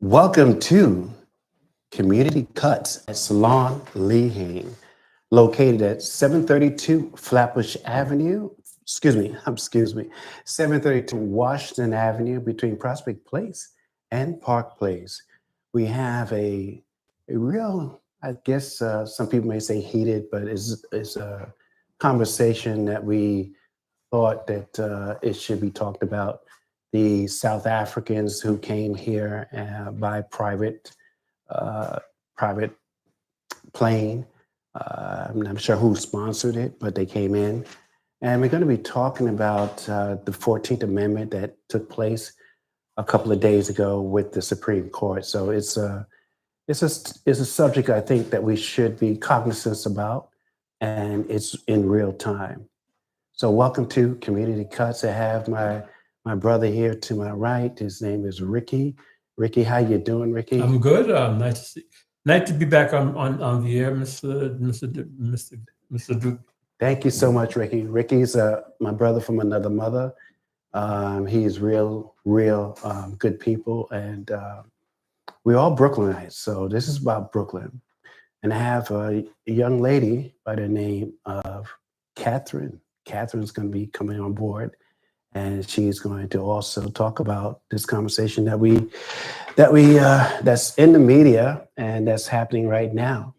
Welcome to Community Cuts at Salon Leahing, located at 732 Flatbush Avenue. Excuse me, 732 Washington Avenue between Prospect Place and Park Place. We have a real, I guess some people may say heated, but it's a conversation that we thought that it should be talked about. The South Africans who came here by uh, private plane. I'm not sure who sponsored it, but they came in. And we're going to be talking about the 14th Amendment that took place a couple of days ago with the Supreme Court. So it's a subject I think that we should be cognizant about, and it's in real time. So welcome to Community Cuts. I have my brother here to my right. His name is Rickie. Rickie, how you doing, Rickie? I'm good. Nice to be back on the air, Mr. Duke. Thank you so much, Rickie. Rickie's my brother from another mother. He's real good people, and we're all Brooklynites. So this is about Brooklyn. And I have a young lady by the name of Kathryn. Kathryn's going to be coming on board, and she's going to also talk about this conversation that's in the media and that's happening right now.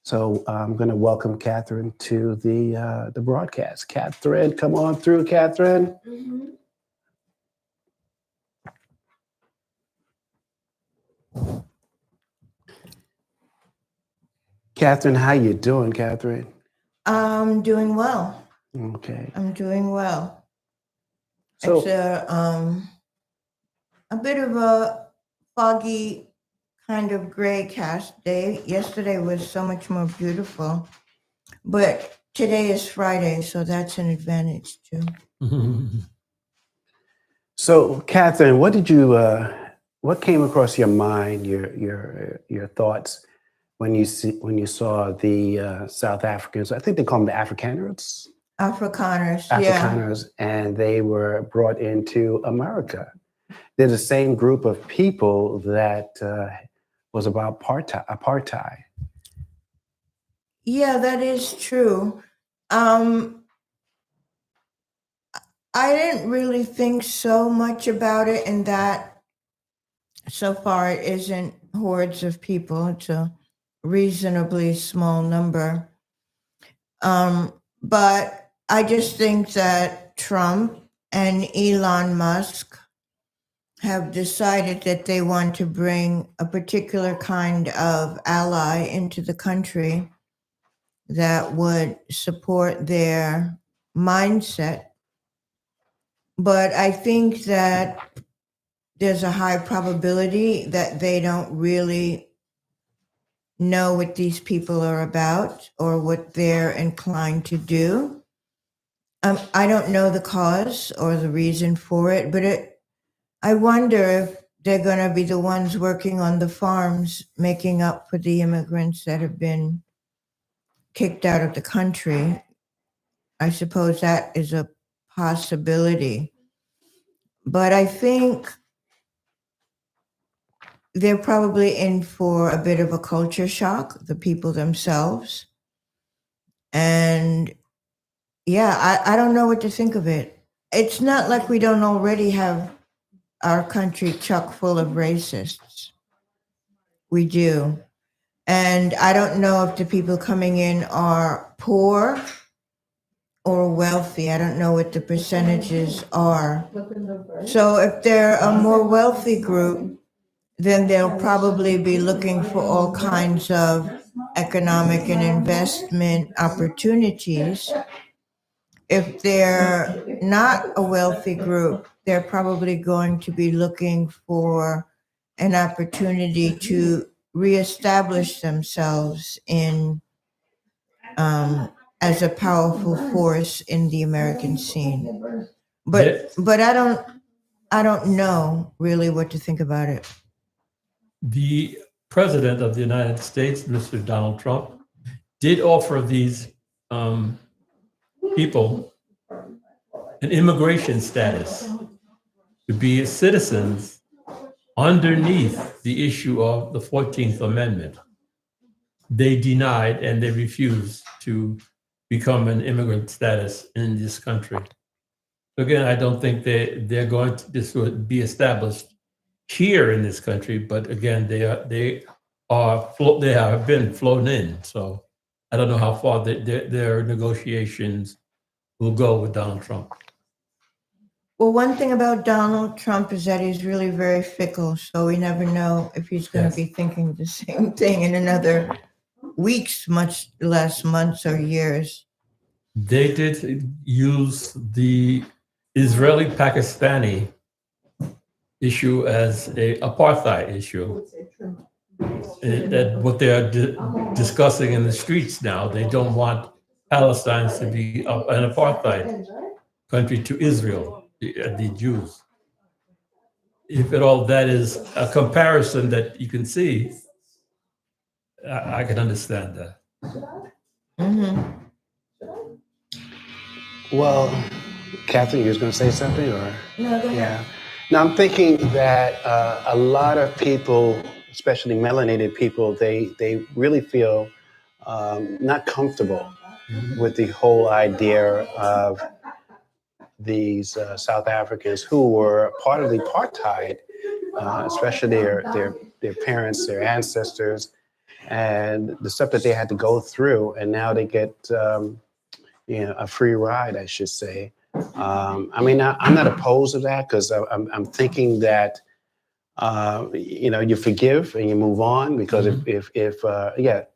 So I'm going to welcome Kathryn to the broadcast. Kathryn, come on through, Kathryn. Mm-hmm. Kathryn, how you doing, Kathryn? I'm doing well. Okay. I'm doing well. So It's a bit of a foggy kind of gray cast day. Yesterday was so much more beautiful, but today is Friday, so that's an advantage too. So, Kathryn, what came across your mind, your thoughts when you saw the South Africans? I think they call them the Afrikaners. Afrikaners, Afrikaners, and they were brought into America. They're the same group of people that was about apartheid. yeah, that is true. Um, I didn't really think so much about it in that so far it isn't hordes of people. It's a reasonably small number. But I just think that Trump and Elon Musk have decided that they want to bring a particular kind of ally into the country that would support their mindset. But I think that there's a high probability that they don't really know what these people are about or what they're inclined to do. I don't know the cause or the reason for it, but I wonder if they're going to be the ones working on the farms, making up for the immigrants that have been kicked out of the country. I suppose that is a possibility. But I think they're probably in for a bit of a culture shock, the people themselves. And yeah, I don't know what to think of it. It's not like we don't already have our country chock full of racists. We do. And I don't know if the people coming in are poor or wealthy. I don't know what the percentages are. So if they're a more wealthy group, then they'll probably be looking for all kinds of economic and investment opportunities. If they're not a wealthy group, they're probably going to be looking for an opportunity to reestablish themselves in as a powerful force in the American scene. But I don't know really what to think about it. The President of the United States, Mr. Donald Trump, did offer these people an immigration status to be citizens underneath the issue of the 14th Amendment, they denied and they refused to become an immigrant status in this country. Again, I don't think they're going to, this would be established here in this country, but again, they have been flown in. So I don't know how far their negotiations will go with Donald Trump. Well, one thing about Donald Trump is that he's really very fickle, so we never know if he's going to be thinking the same thing in another weeks, much less months or years. They did use the Israeli-Pakistani issue as a apartheid issue. That what they are discussing in the streets now, they don't want Palestine to be an apartheid country to Israel, the Jews. If at all that is a comparison that you can see, I can understand that. Mm-hmm. Well, Kathryn, you was going to say something, or? No, go ahead. Yeah. Now, I'm thinking that a lot of people, especially melanated people, they really feel not comfortable with the whole idea of these South Africans who were part of the apartheid, especially their parents, their ancestors, and the stuff that they had to go through, and now they get a free ride, I should say. I mean, I'm not opposed to that, because I'm thinking that you forgive and you move on, because if I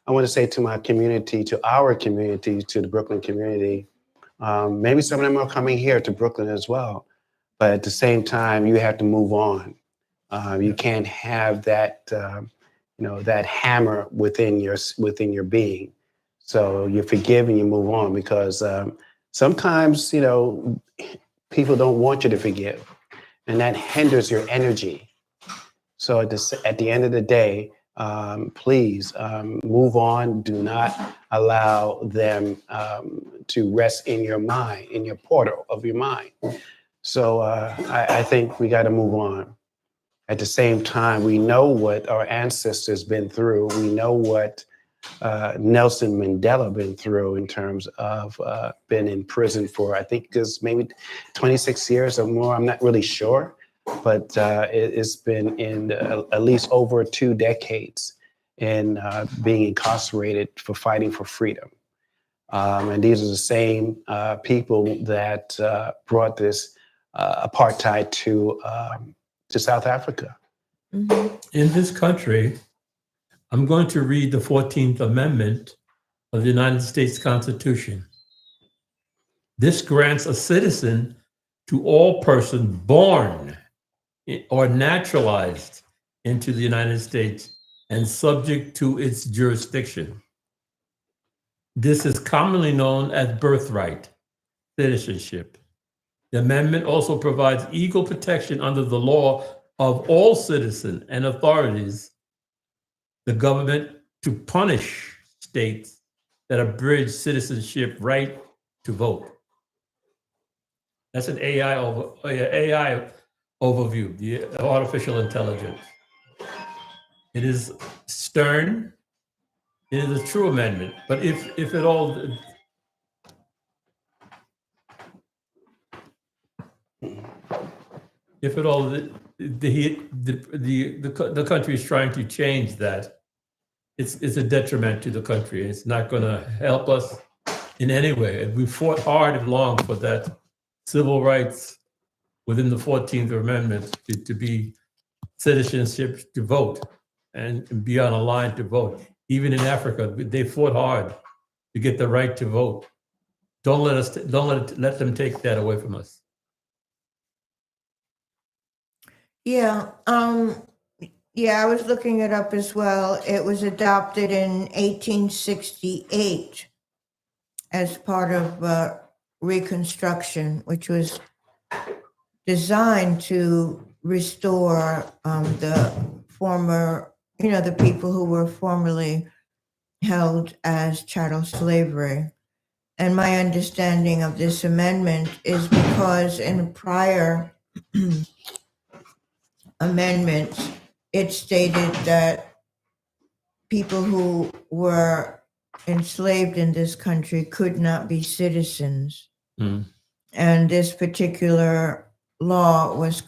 want to say to my community, to our community, to the Brooklyn community, maybe some of them are coming here to Brooklyn as well, but at the same time, you have to move on. You can't have that that hammer within your being. So you forgive and you move on, because sometimes, people don't want you to forgive, and that hinders your energy. So at the end of the day, please move on. Do not allow them to rest in your mind, in your portal of your mind. So I think we got to move on. At the same time, we know what our ancestors been through. We know what Nelson Mandela been through in terms of been in prison for, I think, because maybe 26 years or more. I'm not really sure, but it's been in at least over 2 decades in being incarcerated for fighting for freedom. And these are the same people that brought this apartheid to South Africa. Mm-hmm. In this country, I'm going to read the 14th Amendment of the United States Constitution. This grants a citizen to all persons born or naturalized into the United States and subject to its jurisdiction. This is commonly known as birthright citizenship. The amendment also provides equal protection under the law of all citizens and authorities, the government, to punish states that abridge citizenship right to vote. That's an AI overview, the artificial intelligence. It is stern. It is a true amendment, but if at all, the country is trying to change that, it's a detriment to the country. It's not going to help us in any way. We fought hard and long for that civil rights within the 14th Amendment to be citizenship to vote and be on a line to vote. Even in Africa, they fought hard to get the right to vote. Don't let them take that away from us. Yeah, I was looking it up as well. It was adopted in 1868 as part of Reconstruction, which was designed to restore the former, the people who were formerly held as chattel slavery. And my understanding of this amendment is because in prior amendments, it stated that people who were enslaved in this country could not be citizens. Mm. And this particular law was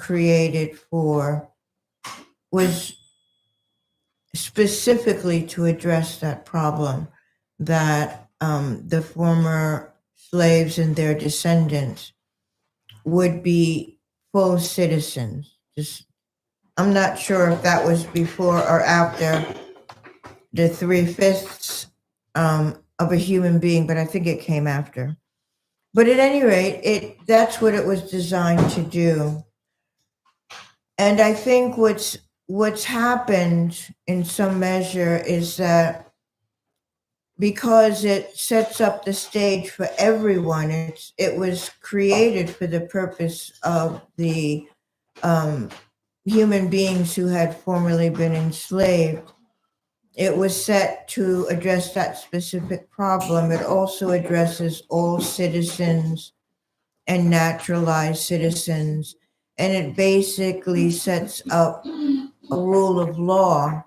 specifically to address that problem, that the former slaves and their descendants would be full citizens. I'm not sure if that was before or after the 3/5 of a human being, but I think it came after. But at any rate, that's what it was designed to do. And I think what's happened in some measure is that because it sets up the stage for everyone, it was created for the purpose of the human beings who had formerly been enslaved. It was set to address that specific problem. It also addresses all citizens and naturalized citizens. And it basically sets up a rule of law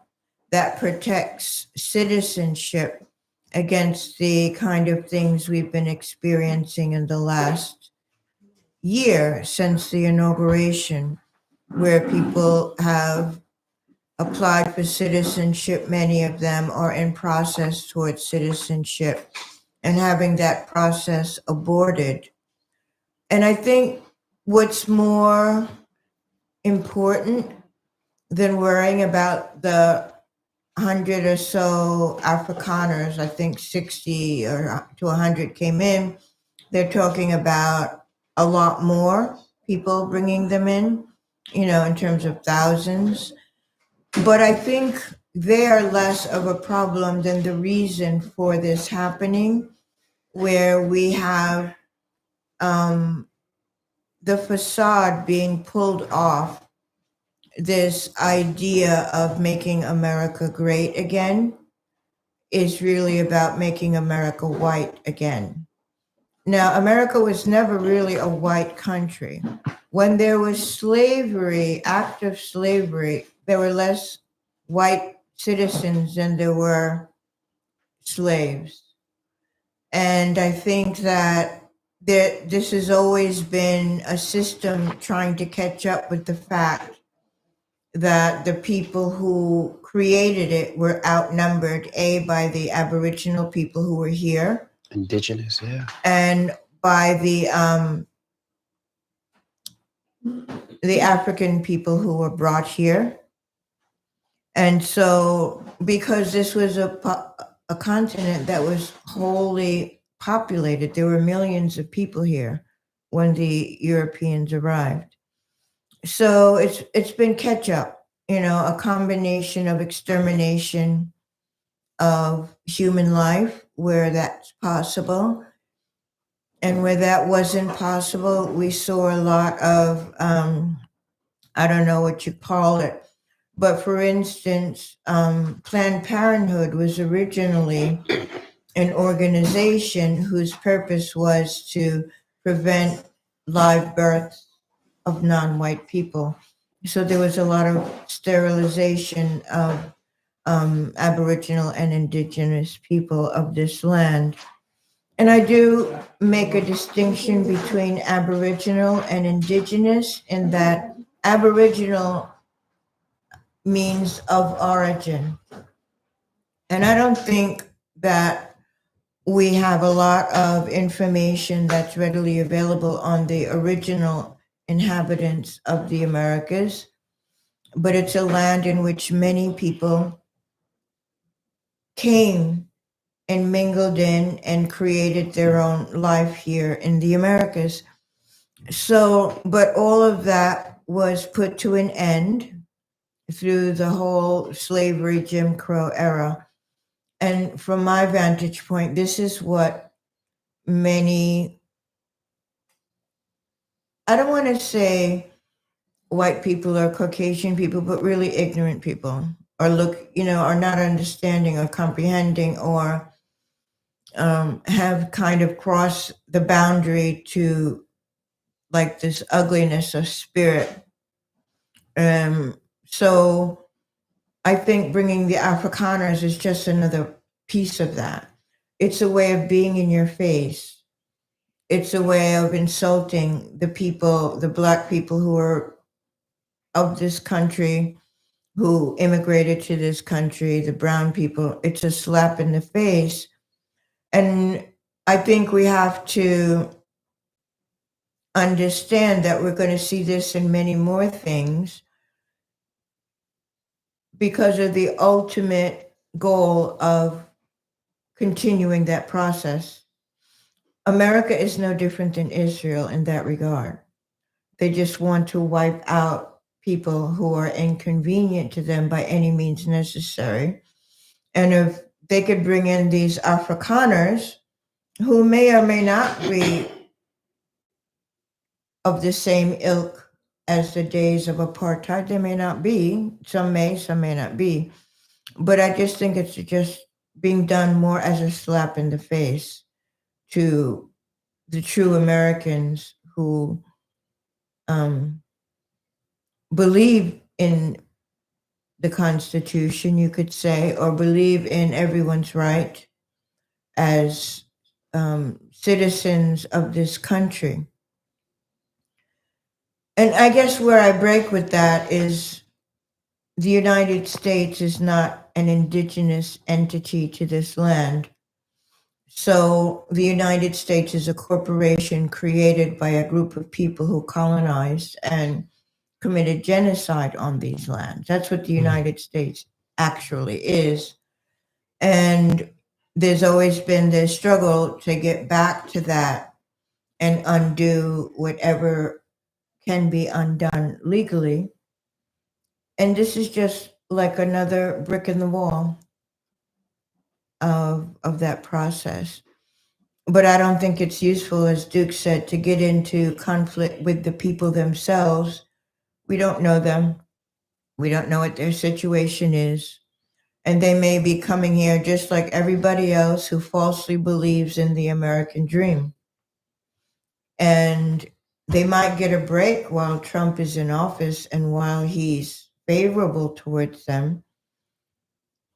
that protects citizenship against the kind of things we've been experiencing in the last year since the inauguration, where people have applied for citizenship. Many of them are in process towards citizenship and having that process aborted. And I think what's more important than worrying about the 100 or so Afrikaners, I think 60 or to 100 came in, they're talking about a lot more people bringing them in, in terms of thousands. But I think they are less of a problem than the reason for this happening, where we have the facade being pulled off, this idea of making America great again is really about making America white again. Now, America was never really a white country. When there was slavery, active slavery, there were less white citizens than there were slaves. And I think that this has always been a system trying to catch up with the fact that the people who created it were outnumbered, by the Aboriginal people who were here, Indigenous, yeah. and by the African people who were brought here. And so, because this was a continent that was wholly populated, there were millions of people here when the Europeans arrived. So it's been catch up, a combination of extermination of human life where that's possible. And where that wasn't possible, we saw a lot of, I don't know what you call it, but for instance, Planned Parenthood was originally an organization whose purpose was to prevent live births of non-white people. So there was a lot of sterilization of Aboriginal and Indigenous people of this land. And I do make a distinction between Aboriginal and Indigenous in that Aboriginal means of origin. And I don't think that we have a lot of information that's readily available on the original inhabitants of the Americas, but it's a land in which many people came and mingled in and created their own life here in the Americas. So, but all of that was put to an end through the whole slavery, Jim Crow era. And from my vantage point, this is what many, I don't want to say white people or Caucasian people, but really ignorant people are are not understanding or comprehending or have kind of crossed the boundary to like this ugliness of spirit So I think bringing the Afrikaners is just another piece of that. It's a way of being in your face. It's a way of insulting the people, the Black people who are of this country, who immigrated to this country, the brown people. It's a slap in the face. And I think we have to understand that we're going to see this in many more things because of the ultimate goal of continuing that process. America is no different than Israel in that regard. They just want to wipe out people who are inconvenient to them by any means necessary. And if they could bring in these Afrikaners who may or may not be of the same ilk as the days of apartheid, they may not be. Some may not be. But I just think it's just being done more as a slap in the face to the true Americans who believe in the Constitution, you could say, or believe in everyone's right as citizens of this country. And I guess where I break with that is the United States is not an indigenous entity to this land. So the United States is a corporation created by a group of people who colonized and committed genocide on these lands. That's what the United States actually is. And there's always been this struggle to get back to that and undo whatever can be undone legally. And this is just like another brick in the wall of that process. But I don't think it's useful, as Duke said, to get into conflict with the people themselves. We don't know them. We don't know what their situation is. And they may be coming here just like everybody else who falsely believes in the American dream. And they might get a break while Trump is in office and while he's favorable towards them.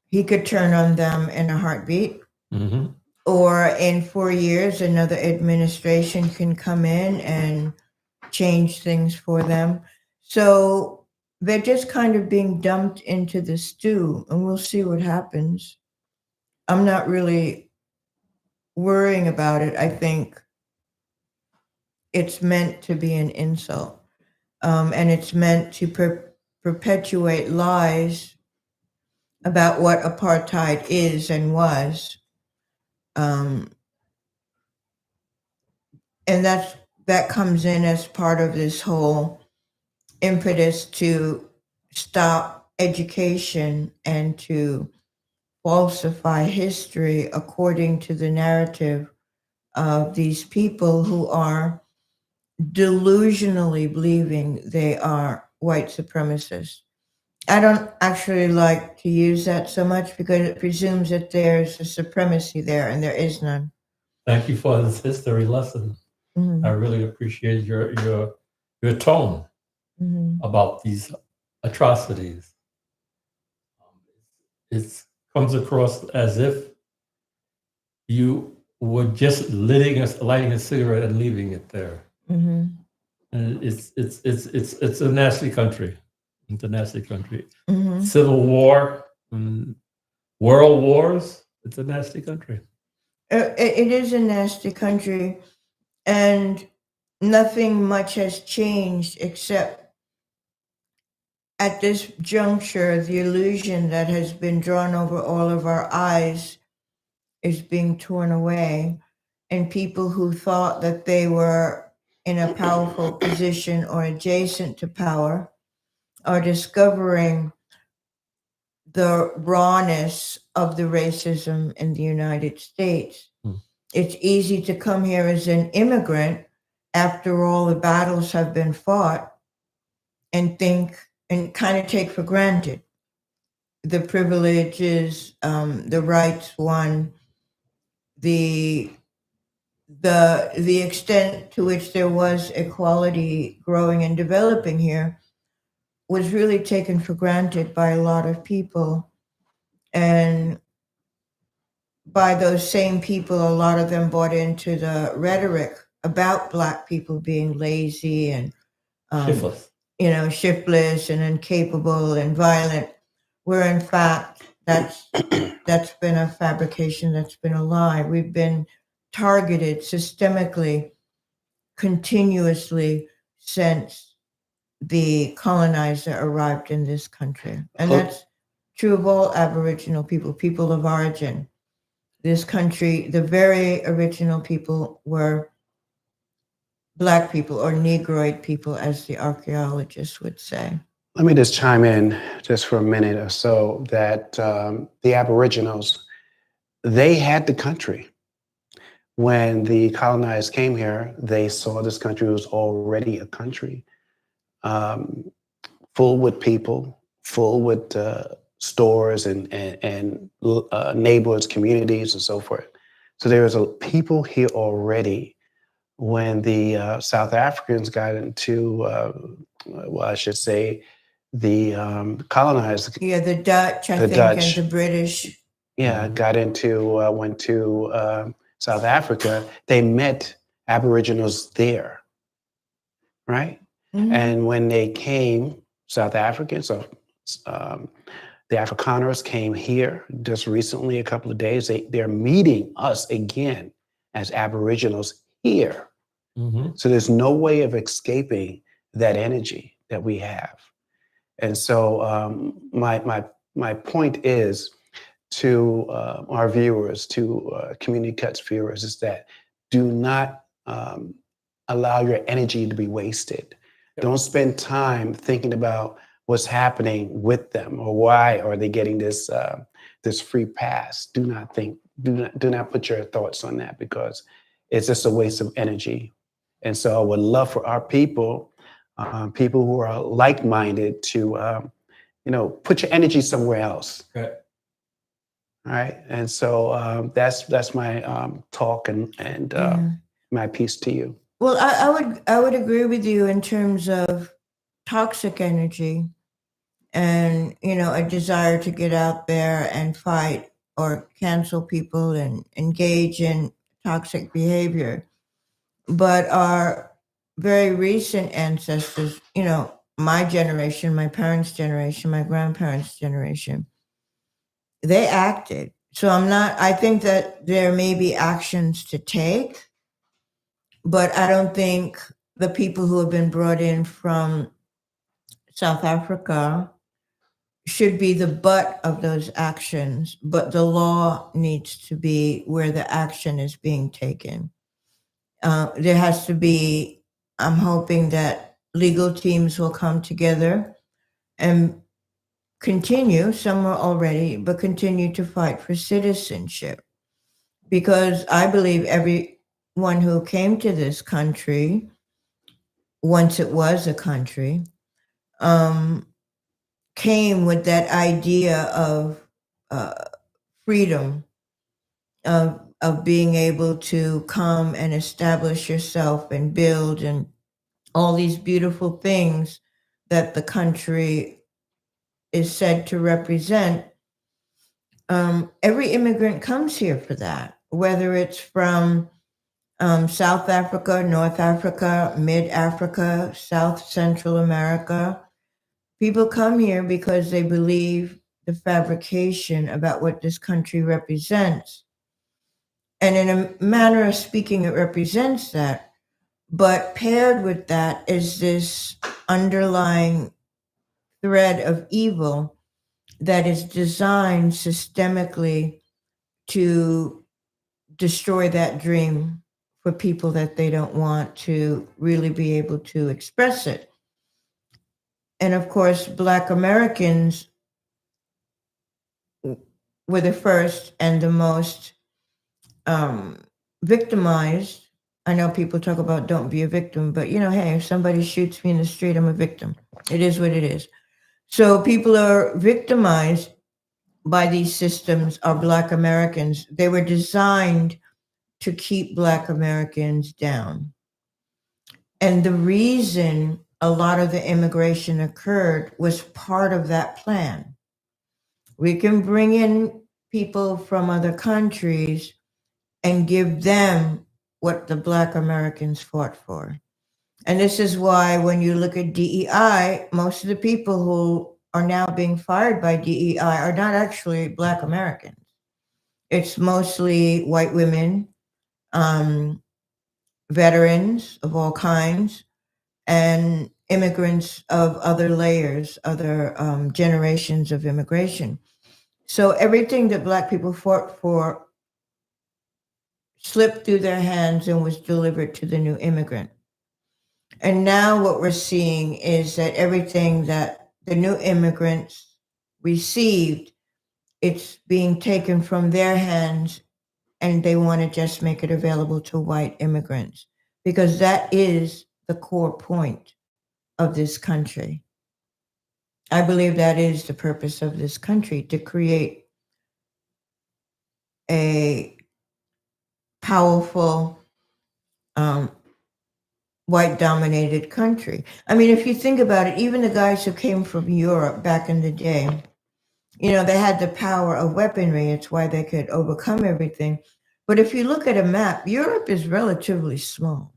He could turn on them in a heartbeat. Mm-hmm. Or in 4 years, another administration can come in and change things for them. So they're just kind of being dumped into the stew, and we'll see what happens. I'm not really worrying about it. I think it's meant to be an insult, and it's meant to perpetuate lies about what apartheid is and was. And that comes in as part of this whole impetus to stop education and to falsify history according to the narrative of these people who are delusionally believing they are white supremacists. I don't actually like to use that so much because it presumes that there's a supremacy there, and there is none. Thank you for this history lesson. I really appreciate your tone about these atrocities. It comes across as if you were just lighting a cigarette and leaving it there. And it's a nasty country. It's a nasty country. Civil War, world wars. It's a nasty country. It is a nasty country, and nothing much has changed except at this juncture, the illusion that has been drawn over all of our eyes is being torn away, and people who thought that they were in a powerful position or adjacent to power are discovering the rawness of the racism in the United States. It's easy to come here as an immigrant after all the battles have been fought and think and kind of take for granted the privileges, the rights won, the extent to which there was equality growing and developing here. was really taken for granted by a lot of people. And by those same people, a lot of them bought into the rhetoric about Black people being lazy and Shiftless. shiftless and incapable and violent, where in fact that's been a fabrication, that's been a lie. We've been targeted systemically, continuously since the colonizer arrived in this country. And that's true of all Aboriginal people of origin. This country, the very original people were Black people, or Negroid people, as the archaeologists would say. Let me just chime in just for a minute or so that the Aboriginals, they had the country. When the colonizers came here, they saw this country was already a country, full with people, full with stores and neighborhoods, communities, and so forth. So there was people here already. When the South Africans got into, well, I should say, the colonized. Yeah, the Dutch, I think, Dutch, and the British. Yeah, went to South Africa. They met Aboriginals there, right? Mhm. And when they came, South Africans, so the Afrikaners came here just recently, a couple of days. They're meeting us again as Aboriginals here. Mm-hmm. So there's no way of escaping that energy that we have. And so my point is to our viewers, to Community Cuts viewers, is that do not allow your energy to be wasted. Yep. Don't spend time thinking about what's happening with them or why are they getting this this free pass. Do not put your thoughts on that, because it's just a waste of energy. And so I would love for our people who are like-minded to, put your energy somewhere else. Right. All right. And so that's my talk and my piece to you. Well, I would agree with you in terms of toxic energy and, a desire to get out there and fight or cancel people and engage in toxic behavior. But our very recent ancestors, my generation, my parents' generation, my grandparents' generation, they acted. So I think that there may be actions to take, but I don't think the people who have been brought in from South Africa should be the butt of those actions, but the law needs to be where the action is being taken. There has to be, I'm hoping that legal teams will come together and continue, some are already, but continue to fight for citizenship. Because I believe everyone who came to this country, once it was a country, came with that idea of freedom, of being able to come and establish yourself and build and all these beautiful things that the country is said to represent. Every immigrant comes here for that, whether it's from South Africa, North Africa, Mid-Africa, South Central America. People come here because they believe the fabrication about what this country represents. And in a manner of speaking, it represents that. But paired with that is this underlying thread of evil that is designed systemically to destroy that dream for people that they don't want to really be able to express it. And of course, Black Americans were the first and the most victimized. I know people talk about don't be a victim, but hey, if somebody shoots me in the street, I'm a victim. It is what it is. So people are victimized by these systems are Black Americans. They were designed to keep Black Americans down. And the reason a lot of the immigration occurred was part of that plan. We can bring in people from other countries and give them what the Black Americans fought for. And this is why when you look at DEI, most of the people who are now being fired by DEI are not actually Black Americans. It's mostly white women, veterans of all kinds, and immigrants of other layers, other generations of immigration. So everything that Black people fought for slipped through their hands and was delivered to the new immigrant. And now what we're seeing is that everything that the new immigrants received, it's being taken from their hands, and they want to just make it available to white immigrants, because that is the core point of this country. I believe that is the purpose of this country, to create a powerful white-dominated country. I mean, if you think about it, even the guys who came from Europe back in the day, you know, they had the power of weaponry. It's why they could overcome everything. But if you look at a map, Europe is relatively small.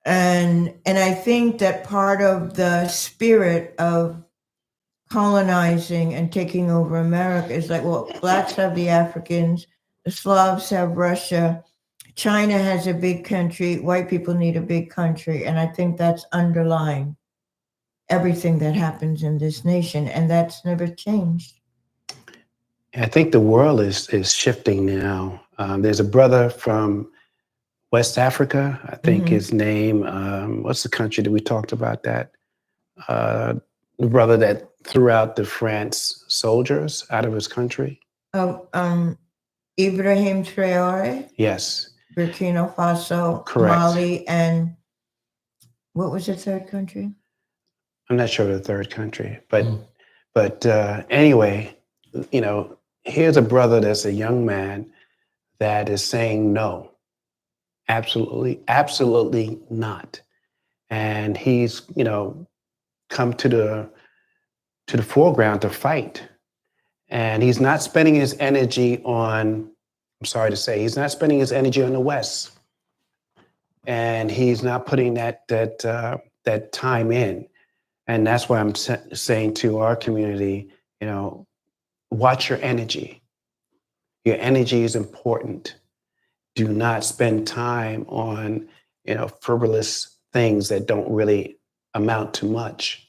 And I think that part of the spirit of colonizing and taking over America is like, well, Blacks have the Africans, the Slavs have Russia, China has a big country, white people need a big country. And I think that's underlying everything that happens in this nation. And that's never changed. I think the world is shifting now. There's a brother from West Africa. I think his name, what's the country that we talked about that? The brother that threw out the France soldiers out of his country. Oh, Ibrahim Traore. Yes. Burkina Faso, Correct. Mali, and what was the third country? I'm not sure of the third country, but anyway, you know, here's a brother that's a young man that is saying no, absolutely not, and he's, you know, come to the foreground to fight, and he's not spending his energy on. I'm sorry to say, he's not spending his energy on the West, and he's not putting that time in, and that's why I'm saying to our community, you know, watch your energy. Your energy is important. Do not spend time on, you know, frivolous things that don't really amount to much,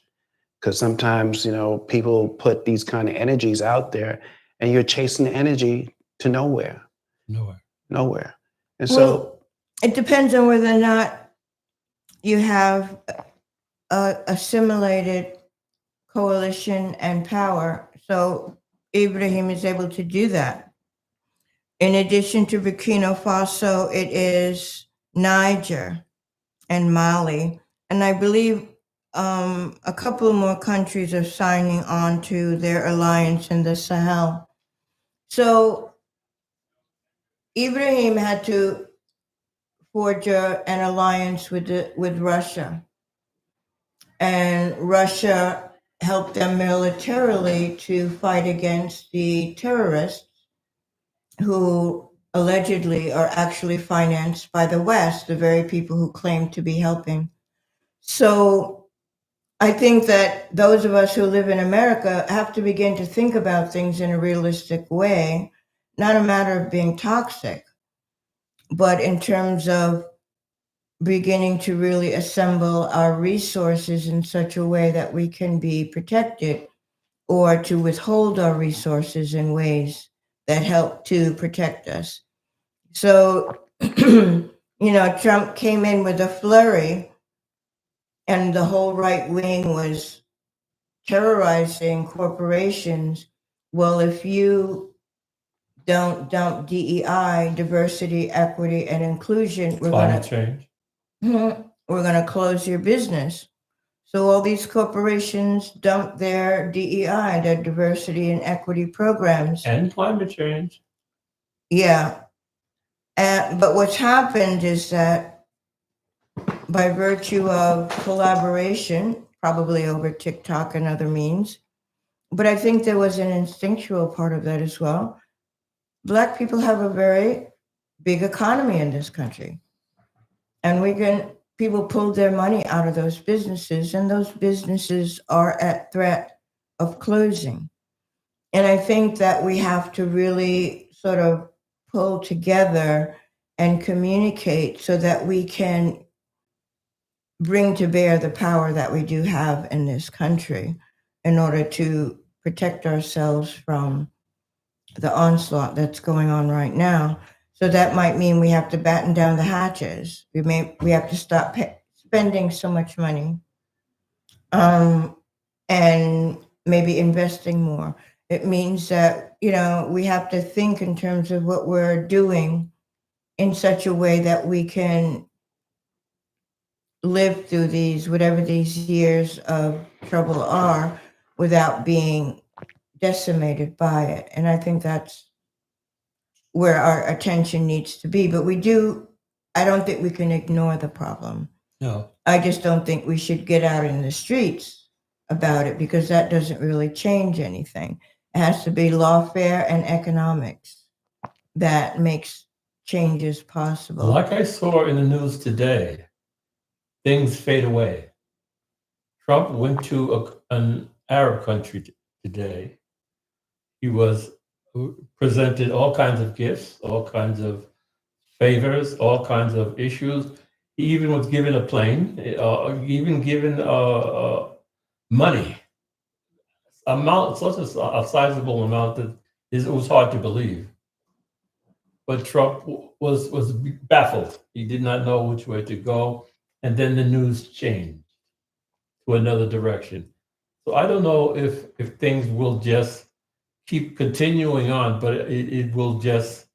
because sometimes, you know, people put these kind of energies out there, and you're chasing the energy to nowhere. Nowhere. And so it depends on whether or not you have assimilated coalition and power. So Ibrahim is able to do that. In addition to Burkina Faso, it is Niger and Mali. And I believe a couple more countries are signing on to their alliance in the Sahel. So Ibrahim had to forge an alliance with Russia, and Russia helped them militarily to fight against the terrorists who allegedly are actually financed by the West, the very people who claim to be helping. So I think that those of us who live in America have to begin to think about things in a realistic way, not a matter of being toxic, but in terms of beginning to really assemble our resources in such a way that we can be protected, or to withhold our resources in ways that help to protect us. So, you know, Trump came in with a flurry, and the whole right wing was terrorizing corporations. Well, if you don't dump DEI, diversity, equity, and inclusion, we're going to close your business. So all these corporations dump their DEI, their diversity and equity programs. And climate change. Yeah. But what's happened is that by virtue of collaboration, probably over TikTok and other means. But I think there was an instinctual part of that as well. Black people have a very big economy in this country. And people pulled their money out of those businesses, and those businesses are at threat of closing. And I think that we have to really sort of pull together and communicate so that we can bring to bear the power that we do have in this country in order to protect ourselves from the onslaught that's going on right now. So that might mean we have to batten down the hatches. We have to stop spending so much money, and maybe investing more. It means that, we have to think in terms of what we're doing in such a way that we can live through whatever these years of trouble are, without being decimated by it. And I think that's where our attention needs to be. But I don't think we can ignore the problem. No. I just don't think we should get out in the streets about it, because that doesn't really change anything. It has to be lawfare and economics that makes changes possible. Like I saw in the news today, things fade away. Trump went to an Arab country today. He was presented all kinds of gifts, all kinds of favors, all kinds of issues. He even was given a plane, even given money, such a sizable amount that it was hard to believe. But Trump was baffled. He did not know which way to go. And then the news changed to another direction. So I don't know if things will just keep continuing on, but it will just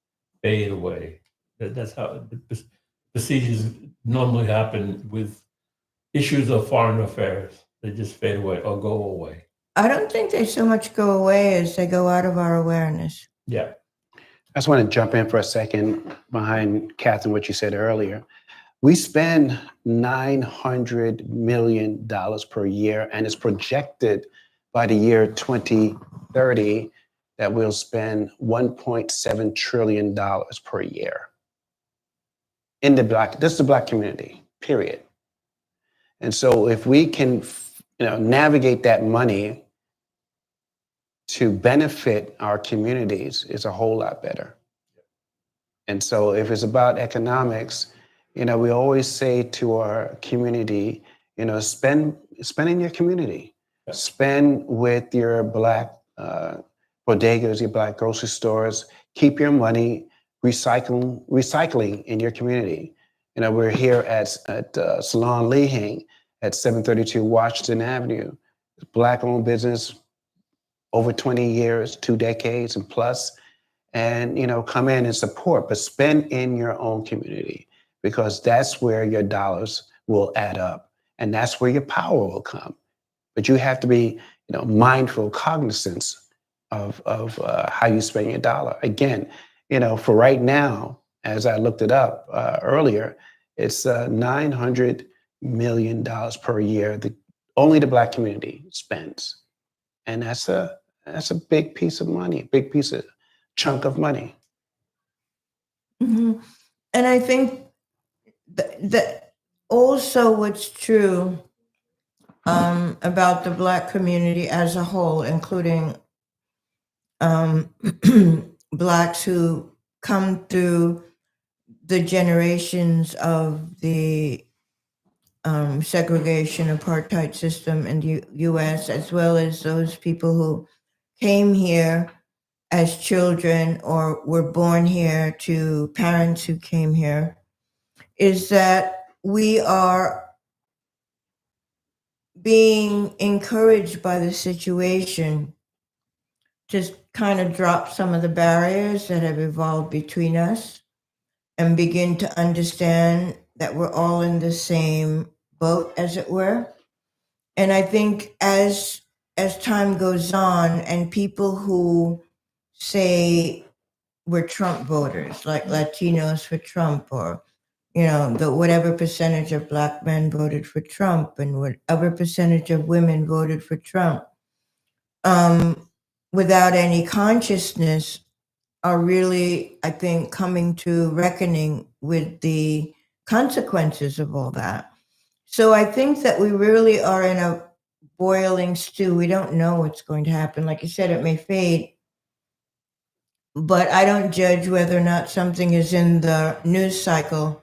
fade away. That's how the procedures normally happen with issues of foreign affairs. They just fade away or go away. I don't think they so much go away as they go out of our awareness. Yeah. I just want to jump in for a second behind Kathryn, what you said earlier. We spend $900 million per year, and it's projected by the year 2030 that we'll spend $1.7 trillion per year in this is the Black community, period. And so if we can, navigate that money to benefit our communities, it's a whole lot better. And so if it's about economics, we always say to our community, spend in your community, spend with your Black bodegas, your Black grocery stores, keep your money recycling in your community. We're here at Salon Leahing at 732 Washington Avenue. Black-owned business, over 20 years, 2 decades and plus. And, come in and support, but spend in your own community, because that's where your dollars will add up. And that's where your power will come. But you have to be, mindful, cognizant of how you spend your dollar. Again, for right now, as I looked it up earlier, it's $900 million per year that only the Black community spends. And that's a big piece of money, big piece of chunk of money. Mm-hmm. And I think that also what's true about the Black community as a whole, including Blacks who come through the generations of the segregation apartheid system in the U.S., as well as those people who came here as children or were born here to parents who came here, is that we are being encouraged by the situation to kind of drop some of the barriers that have evolved between us and begin to understand that we're all in the same boat, as it were. And I think as time goes on, and people who say we're Trump voters, like Latinos for Trump or the whatever percentage of black men voted for Trump and whatever percentage of women voted for Trump, without any consciousness, are really, I think, coming to reckoning with the consequences of all that. So I think that we really are in a boiling stew. We don't know what's going to happen. Like you said, it may fade, but I don't judge whether or not something is in the news cycle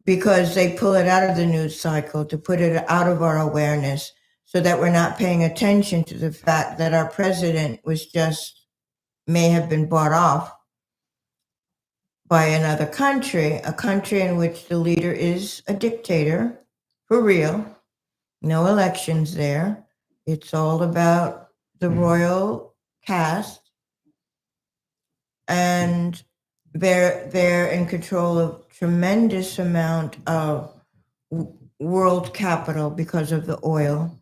because they pull it out of the news cycle to put it out of our awareness so that we're not paying attention to the fact that our president may have been bought off by another country, a country in which the leader is a dictator, for real. No elections there. It's all about the royal caste. And they're in control of tremendous amount of world capital because of the oil.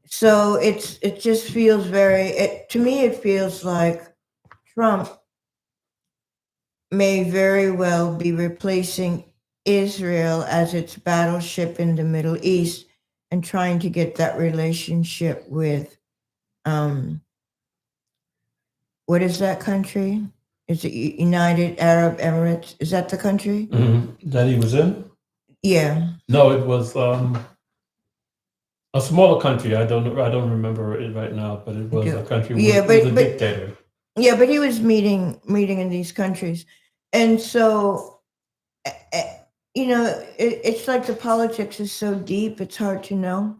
So it just feels to me it feels like Trump may very well be replacing Israel as its battleship in the Middle East and trying to get that relationship with what is that country? Is it United Arab Emirates? Is that the country? That he was in? Yeah. No, it was a smaller country. I don't remember it right now, but it was a country with a dictator. Yeah, but he was meeting in these countries. And so, it's like the politics is so deep, it's hard to know.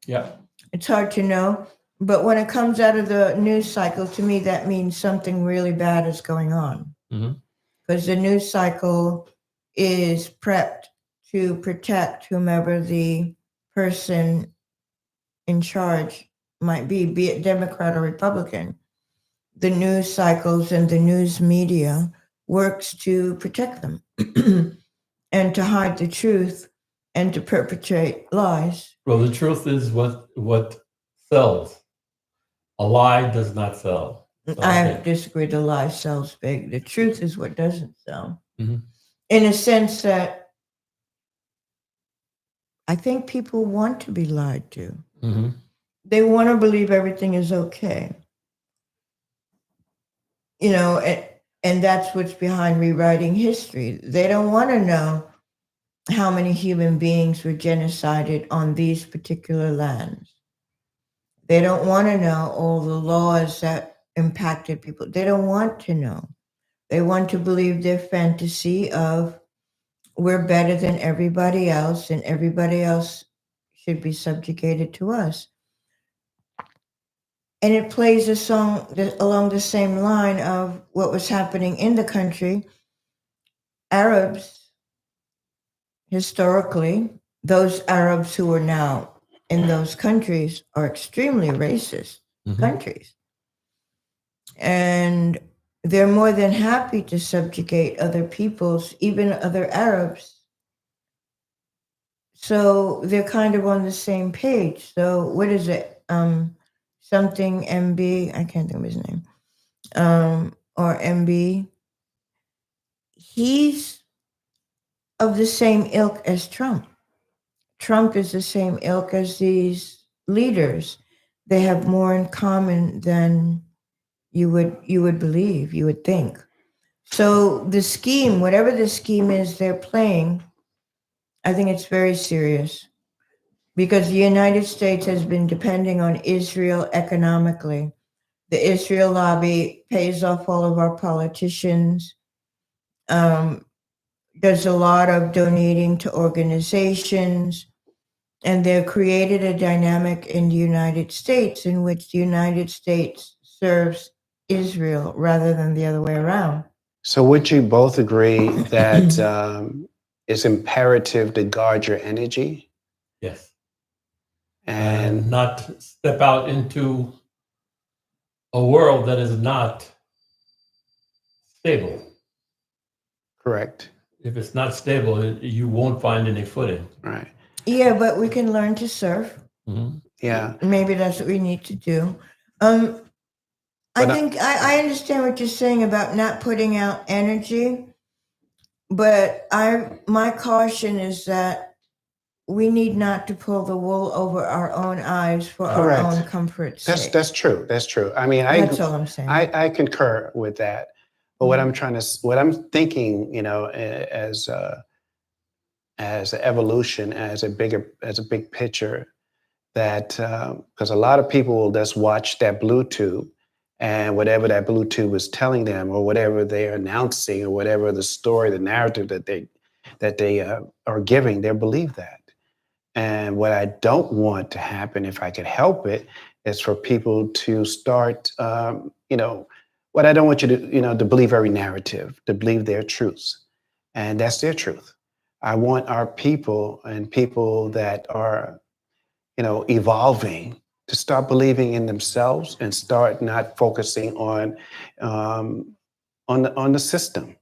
Yeah. It's hard to know. But when it comes out of the news cycle, to me, that means something really bad is going on. Because the news cycle is prepped to protect whomever the person in charge might be it Democrat or Republican. The news cycles and the news media works to protect them and to hide the truth and to perpetrate lies. Well, the truth is what sells. A lie does not sell. So I disagree. The lie sells big. The truth is what doesn't sell. Mm-hmm. In a sense that I think people want to be lied to. Mm-hmm. They want to believe everything is okay. And that's what's behind rewriting history. They don't want to know how many human beings were genocided on these particular lands. They don't want to know all the laws that impacted people. They don't want to know. They want to believe their fantasy of we're better than everybody else and everybody else should be subjugated to us. And it plays a song along the same line of what was happening in the country. Arabs, historically, those Arabs who are now in those countries are extremely racist countries. And they're more than happy to subjugate other peoples, even other Arabs. So they're kind of on the same page. So what is it? Something MB, I can't think of his name, or MB. He's of the same ilk as Trump. Trump is the same ilk as these leaders. They have more in common than you would believe, you would think. So the scheme, whatever the scheme is they're playing, I think it's very serious because the United States has been depending on Israel economically. The Israel lobby pays off all of our politicians, does a lot of donating to organizations, and they've created a dynamic in the United States in which the United States serves Israel rather than the other way around. So would you both agree that it's imperative to guard your energy? Yes. And not step out into a world that is not stable. correct. If it's not stable, you won't find any footing. Right. Yeah, but we can learn to surf. Mm-hmm. Yeah. Maybe that's what we need to do. I think I understand what you're saying about not putting out energy, But my caution is that we need not to pull the wool over our own eyes for Correct. our own comfort's sake. That's true. That's true. I mean, That's all I'm saying. I concur with that. But what I'm thinking, as evolution, as a big picture, that because a lot of people will just watch that blue tube, and whatever that blue tube is telling them, or whatever they're announcing, or whatever the story, the narrative that they are giving, they'll believe that. And what I don't want to happen, if I could help it, is for people to start, what I don't want you to believe every narrative, to believe their truths. And that's their truth. I want our people and people that are, evolving to start believing in themselves and start not focusing on the system.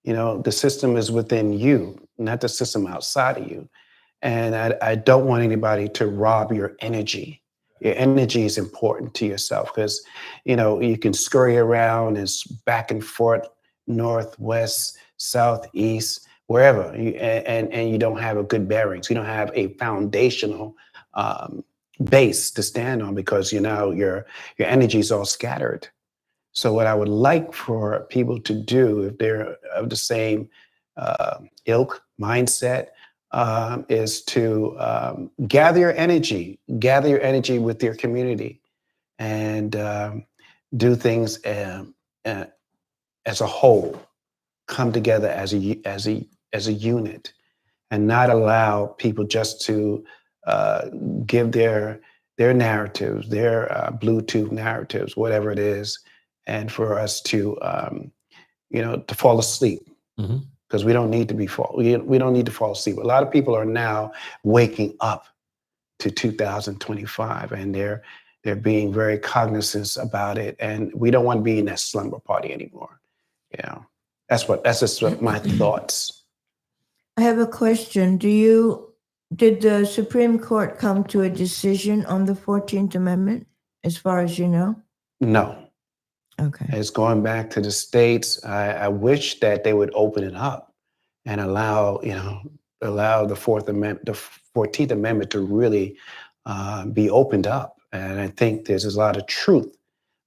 The system is within you, not the system outside of you. And I don't want anybody to rob your energy. Your energy is important to yourself because, you can scurry around and back and forth, north, west, south, east, wherever, and you don't have a good bearings. You don't have a foundational base to stand on because, your energy is all scattered. So what I would like for people to do, if they're of the same ilk, mindset, is to gather your energy with your community, and do things as a whole, come together as a unit, and not allow people just to give their narratives, their Bluetooth narratives, whatever it is, and for us to to fall asleep. Mm-hmm. Because we don't need to fall asleep. A lot of people are now waking up to 2025, and they're being very cognizant about it, and we don't want to be in that slumber party anymore. That's just what my thoughts. I have a question. Did the Supreme Court come to a decision on the 14th Amendment, as far as you know? No. Okay. It's going back to the states. I wish that they would open it up and allow the 14th Amendment to really be opened up. And I think there's a lot of truth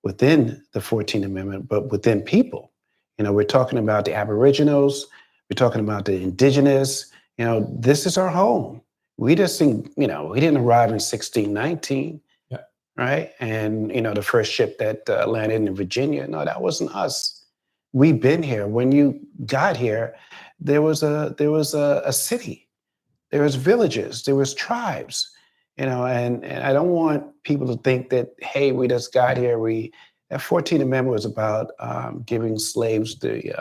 within the 14th Amendment, but within people. We're talking about the Aboriginals, we're talking about the Indigenous. This is our home. We just think, we didn't arrive in 1619. Right. And, the first ship that landed in Virginia, no, that wasn't us. We've been here. When you got here, there was a city, there was villages, there was tribes, and I don't want people to think that, hey, we just got here. That 14th Amendment was about giving slaves the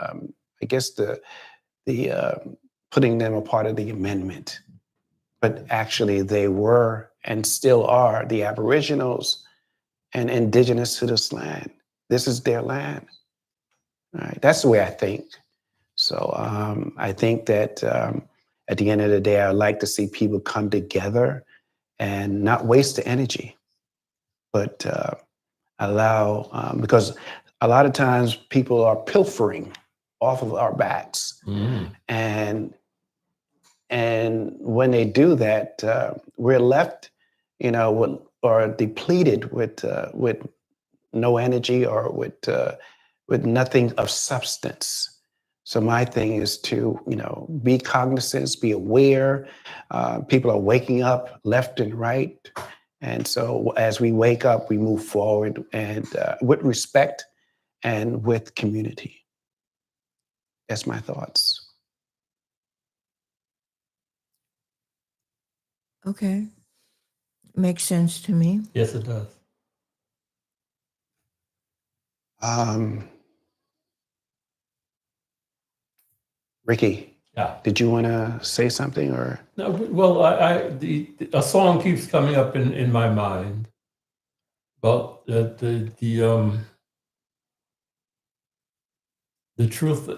putting them a part of the amendment. But actually they were and still are the Aboriginals and indigenous to this land. This is their land. All right. That's the way I think. So I think that at the end of the day, I'd like to see people come together and not waste the energy, but allow, because a lot of times people are pilfering off of our backs. Mm. And when they do that, we're left, or depleted with no energy, or with nothing of substance. So my thing is to, be cognizant, be aware. People are waking up left and right. And so as we wake up, we move forward, and with respect and with community. That's my thoughts. Okay. Makes sense to me. Yes, it does. Rickie, Yeah. did you want to say something, or? No, well, a song keeps coming up in my mind about the truth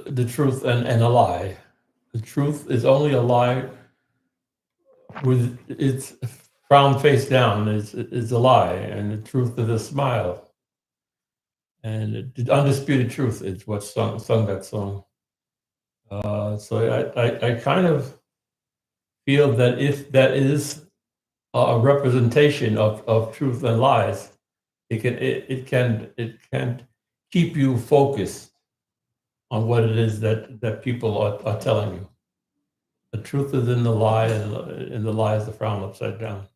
and a lie. The truth is only a lie with its frown face down. Is a lie, and the truth is a smile. And the undisputed truth is what sung that song. So I kind of feel that if that is a representation of truth and lies, it can keep you focused on what it is that people are telling you. The truth is in the lie, and the lie is the frown upside down.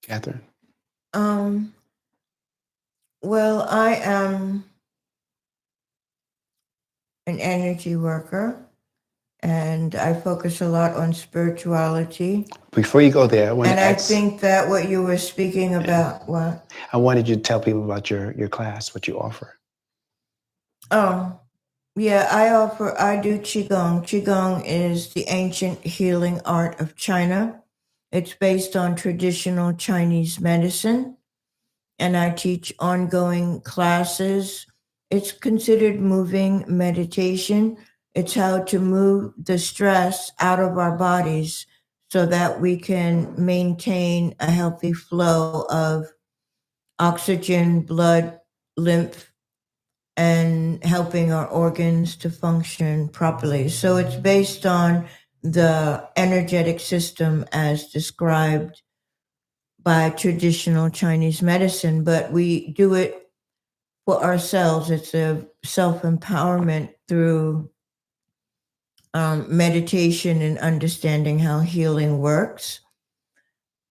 Kathryn? Well, I am an energy worker, and I focus a lot on spirituality. Before you go there, I want And to I ask, think that what you were speaking about, what? I wanted you to tell people about your class, what you offer. Oh, yeah, I do Qigong. Qigong is the ancient healing art of China. It's based on traditional Chinese medicine, and I teach ongoing classes. It's considered moving meditation. It's how to move the stress out of our bodies so that we can maintain a healthy flow of oxygen, blood, lymph, and helping our organs to function properly. So it's based on the energetic system as described by traditional Chinese medicine, but we do it for ourselves. It's a self empowerment through meditation and understanding how healing works.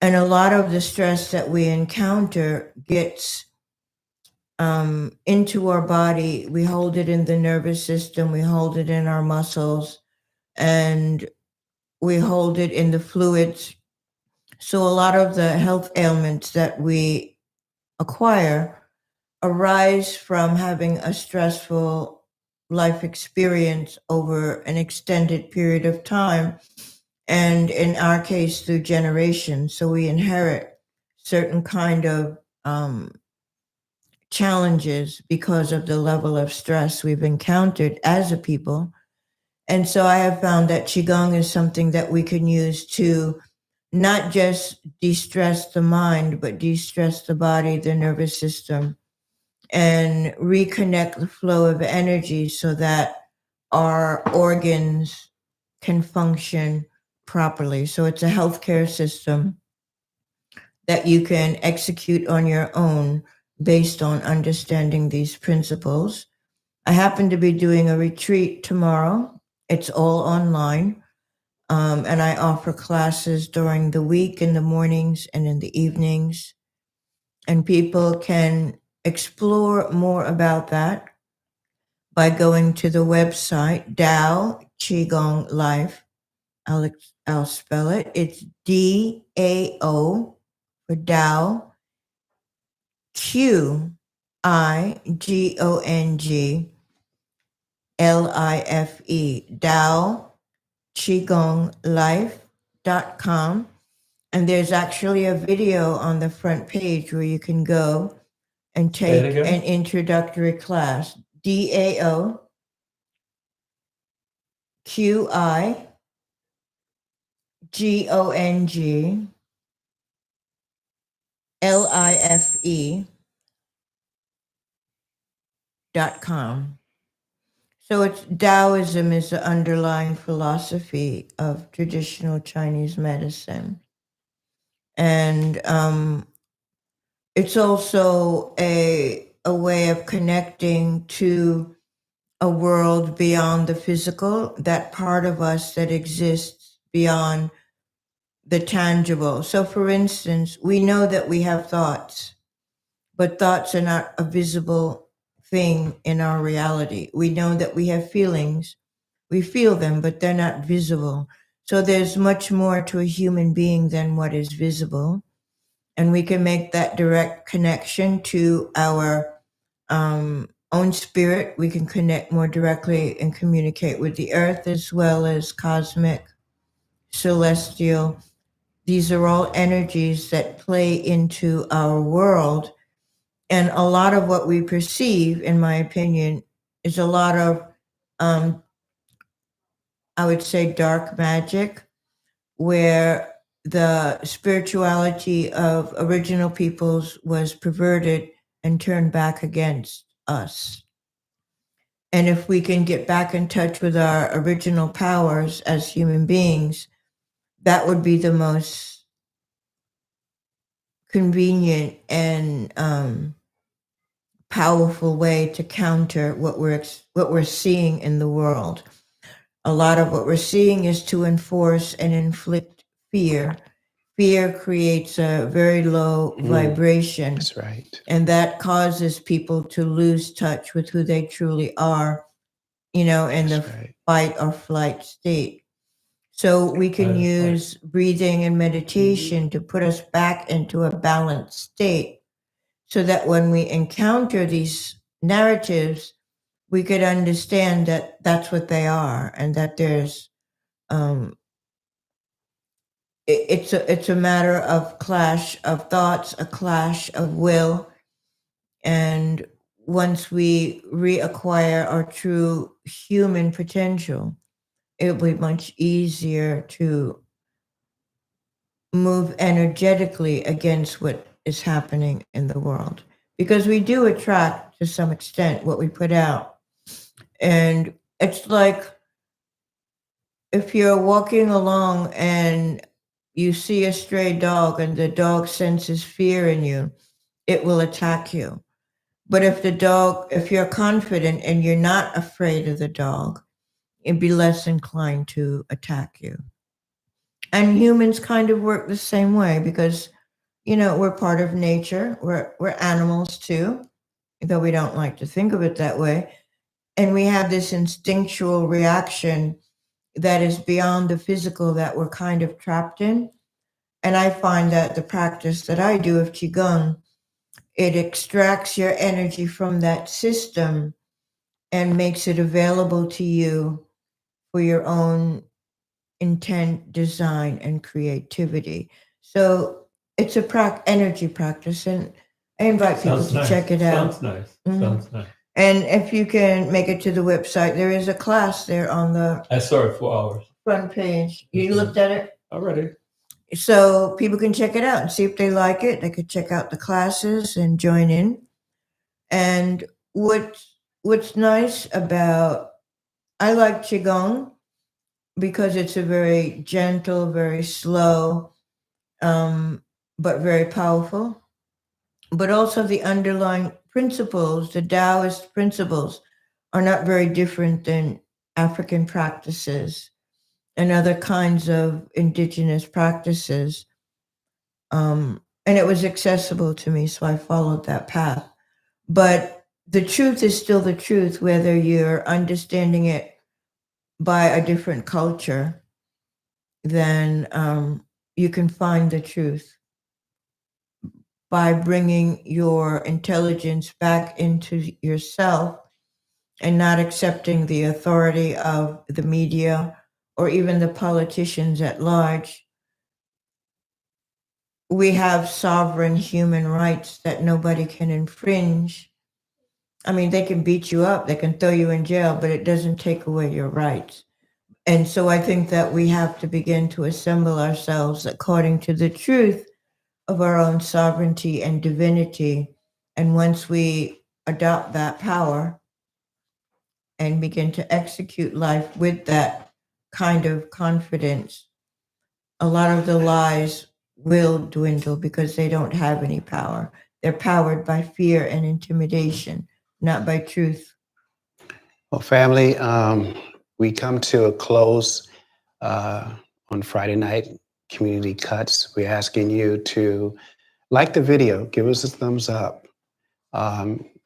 And a lot of the stress that we encounter gets into our body. We hold it in the nervous system, we hold it in our muscles, and we hold it in the fluids. So a lot of the health ailments that we acquire arise from having a stressful life experience over an extended period of time. And in our case, through generations. So we inherit certain kind of challenges because of the level of stress we've encountered as a people. And so I have found that Qigong is something that we can use to not just de-stress the mind, but de-stress the body, the nervous system, and reconnect the flow of energy so that our organs can function properly. So it's a healthcare system that you can execute on your own based on understanding these principles. I happen to be doing a retreat tomorrow. It's all online. And I offer classes during the week, in the mornings and in the evenings. And people can explore more about that by going to the website Tao Qigong Life. I'll spell it. It's DAO for Tao, QIGONG LIFE, Tao Qigong Life.com. And there's actually a video on the front page where you can go and take an introductory class. DAO QIGONG LIFE.com. So it's Taoism is the underlying philosophy of traditional Chinese medicine. And it's also a way of connecting to a world beyond the physical, that part of us that exists beyond the tangible. So for instance, we know that we have thoughts, but thoughts are not a visible thing in our reality. We know that we have feelings. We feel them, but they're not visible. So there's much more to a human being than what is visible. And we can make that direct connection to our own spirit. We can connect more directly and communicate with the earth as well as cosmic, celestial. These are all energies that play into our world. And a lot of what we perceive, in my opinion, is a lot of, I would say, dark magic, where the spirituality of original peoples was perverted and turned back against us. And if we can get back in touch with our original powers as human beings, that would be the most convenient and powerful way to counter what we're seeing in the world. A lot of what we're seeing is to enforce and inflict fear. Fear creates a very low vibration. That's right. And that causes people to lose touch with who they truly are, in That's the right. fight or flight state. So we can Right. use breathing and meditation to put us back into a balanced state so that when we encounter these narratives, we could understand that that's what they are and that there's it's a matter of clash of thoughts, a clash of will. And once we reacquire our true human potential, it'll be much easier to move energetically against what is happening in the world. Because we do attract to some extent what we put out. And it's like if you're walking along and you see a stray dog and the dog senses fear in you, it will attack you. But if you're confident and you're not afraid of the dog, it'd be less inclined to attack you. And humans kind of work the same way because, we're part of nature. We're animals too, though we don't like to think of it that way. And we have this instinctual reaction that is beyond the physical that we're kind of trapped in. And I find that the practice that I do of Qigong, it extracts your energy from that system and makes it available to you for your own intent, design, and creativity. So it's a energy practice, and I invite people Sounds to nice. check it out. Sounds nice. Mhm. Sounds nice. And if you can make it to the website, there is a class there on the I saw it 4 hours front page. You Mhm. looked at it? already. So people can check it out and see if they like it. They could check out the classes and join in. And what's nice about I like Qigong because it's a very gentle, very slow, but very powerful. But also the underlying principles, the Taoist principles, are not very different than African practices and other kinds of indigenous practices. And it was accessible to me, so I followed that path. But the truth is still the truth, whether you're understanding it by a different culture, then you can find the truth by bringing your intelligence back into yourself and not accepting the authority of the media or even the politicians at large. We have sovereign human rights that nobody can infringe. I mean, they can beat you up, they can throw you in jail, but it doesn't take away your rights. And so I think that we have to begin to assemble ourselves according to the truth of our own sovereignty and divinity. And once we adopt that power and begin to execute life with that kind of confidence, a lot of the lies will dwindle because they don't have any power. They're powered by fear and intimidation, not by truth. Well, family, we come to a close on Friday night, Community Cuts. We're asking you to like the video, give us a thumbs up,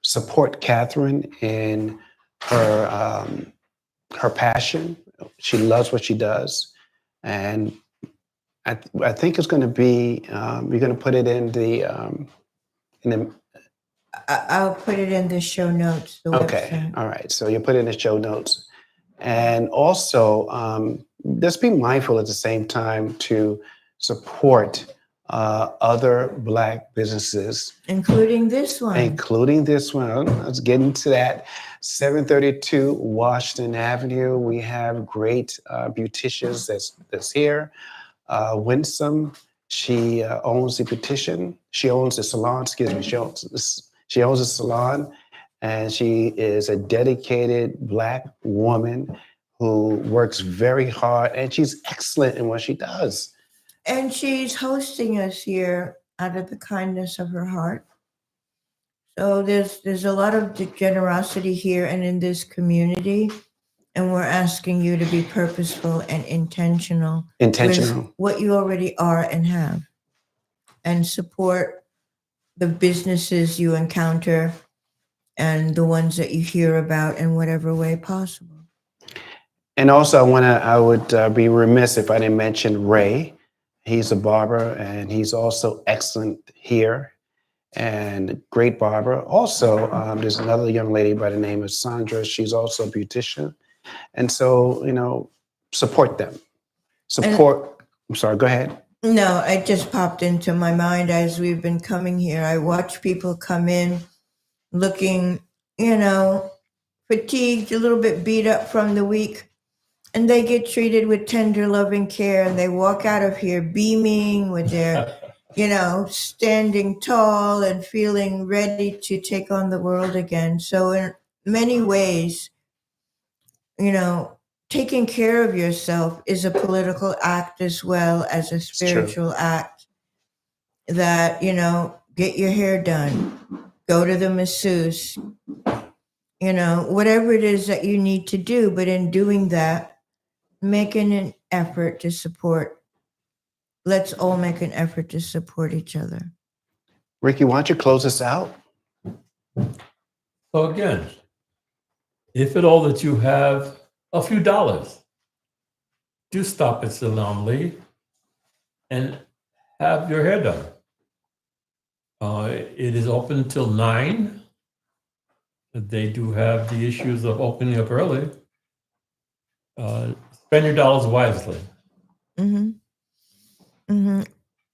support Kathryn in her passion. She loves what she does. And I think it's going to be, we're going to put it in the I'll put it in the show notes. The okay. website. All right. So you put it in the show notes. And also, just be mindful at the same time to support other Black businesses, Including this one. including this one. Let's get into that. 732 Washington Avenue. We have great beauticians that's here. Winsome, she owns the beautician. She owns the salon. Excuse me. She owns the salon. And she is a dedicated Black woman who works very hard, and she's excellent in what she does. And she's hosting us here out of the kindness of her heart. So there's a lot of generosity here and in this community, and we're asking you to be purposeful and intentional with what you already are and have, and support the businesses you encounter and the ones that you hear about in whatever way possible. And also, I would be remiss if I didn't mention Ray. He's a barber, and he's also excellent here, and great barber. Also, there's another young lady by the name of Sandra. She's also a beautician. And so, support them. I'm sorry, go ahead. No, it just popped into my mind as we've been coming here. I watch people come in looking, fatigued, a little bit beat up from the week, and they get treated with tender, loving care, and they walk out of here beaming with their, standing tall and feeling ready to take on the world again. So in many ways, taking care of yourself is a political act as well as a spiritual act. That, get your hair done, go to the masseuse, whatever it is that you need to do. But in doing that, making an effort to support, let's all make an effort to support each other. Rickie, why don't you close us out? So again, if at all that you have a few dollars, do stop at Salon Leahing and have your hair done. It is open until 9. They do have the issues of opening up early. Spend your dollars wisely. Mm-hmm. Mm-hmm.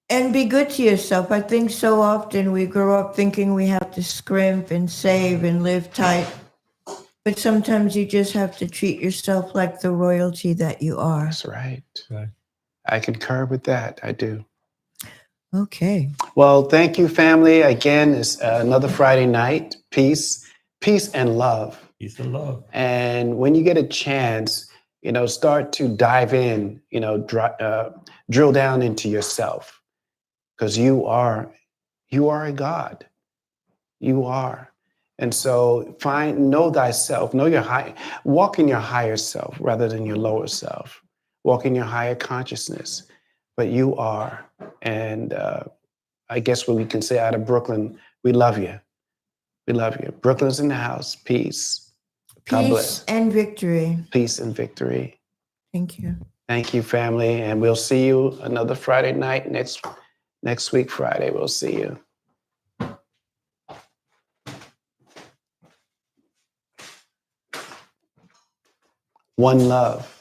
And be good to yourself. I think so often we grow up thinking we have to scrimp and save and live tight. But sometimes you just have to treat yourself like the royalty that you are. That's right. I concur with that. I do. Okay. Well, thank you, family. Again, it's another Friday night. Peace and love. Peace and love. And when you get a chance, start to dive in, drill down into yourself, because you are a God. You are. And so know thyself, walk in your higher self rather than your lower self. Walk in your higher consciousness, but you are. And I guess what we can say out of Brooklyn, we love you. We love you. Brooklyn's in the house. Peace. God bless. Peace and victory. Peace and victory. Thank you. Thank you, family. And we'll see you another Friday night next week, Friday. We'll see you. One love.